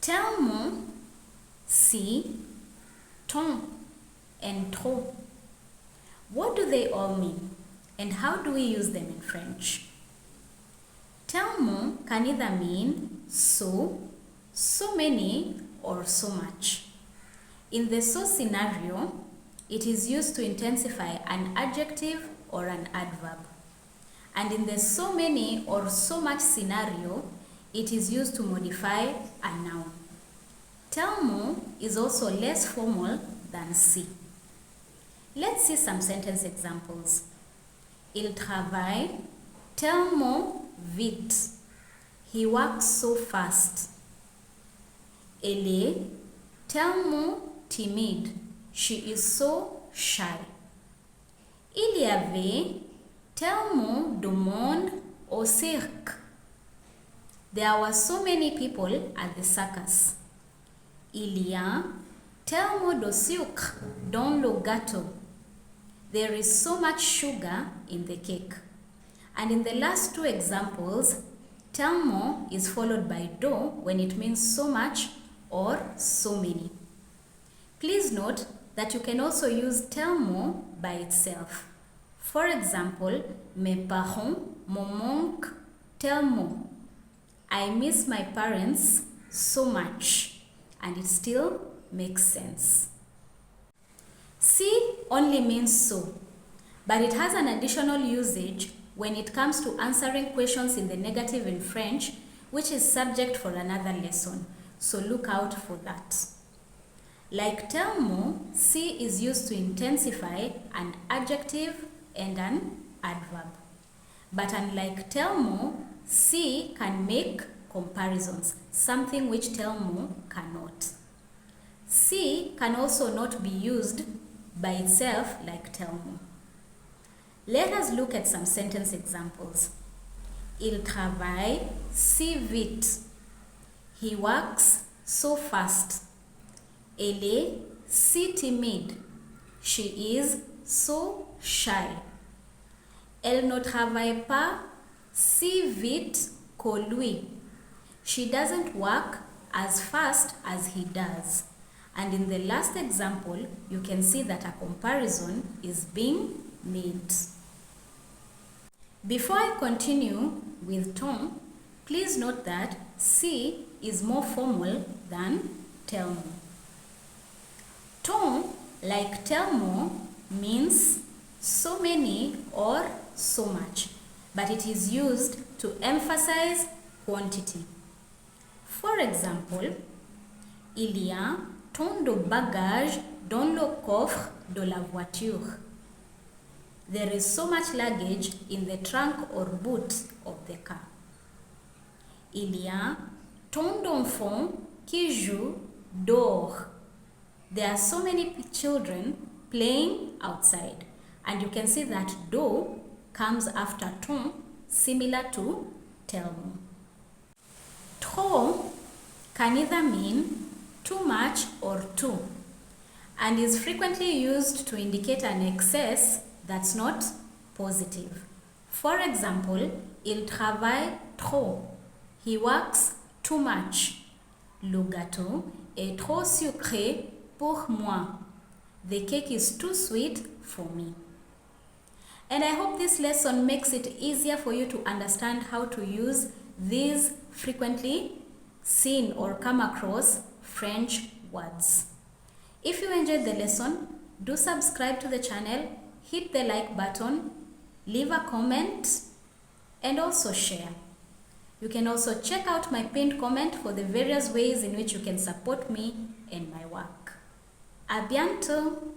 Tellement, si, tant and trop. What do they all mean, and how do we use them in French? Tellement can either mean so, so many, or so much. In the so scenario, it is used to intensify an adjective or an adverb. And in the so many or so much scenario, it is used to modify a noun. Tellement is also less formal than si. Let's see some sentence examples. Il travaille tellement vite. He works so fast. Elle est tellement timide. She is so shy. Il y avait tellement de monde au cirque. There were so many people at the circus. Il y a tellement de sucre dans le gâteau. There is so much sugar in the cake. And in the last two examples, tellement is followed by do when it means so much or so many. Please note that you can also use tellement by itself. For example, mes parents me manquent tellement. I miss my parents so much, and it still makes sense. Si only means so, but it has an additional usage when it comes to answering questions in the negative in French, which is subject for another lesson, so look out for that. Like tellement, si is used to intensify an adjective and an adverb. But unlike tellement, si can make comparisons, something which tellement cannot. Si can also not be used by itself like tellement. Let us look at some sentence examples. Il travaille si vite. He works so fast. Elle est si timide. She is so shy. Elle ne travaille pas si vite que lui. She doesn't work as fast as he does. And in the last example, you can see that a comparison is being made. Before I continue with tant, please note that si is more formal than tellement. Tant, like tellement, means so many or so much, but it is used to emphasize quantity. For example, il y a tant de bagages dans le coffre de la voiture. There is so much luggage in the trunk or boot of the car. Il y a tant d'enfants qui jouent dehors. There are so many children playing outside. And you can see that do comes after tant, similar to tellement. Trop can either mean too much or too, and is frequently used to indicate an excess that's not positive. For example, il travaille trop. He works too much. Le gâteau est trop sucré pour moi. The cake is too sweet for me. And I hope this lesson makes it easier for you to understand how to use these frequently seen or come across French words. If you enjoyed the lesson, do subscribe to the channel, hit the like button, leave a comment, and also share. You can also check out my pinned comment for the various ways in which you can support me and my work. A bientôt!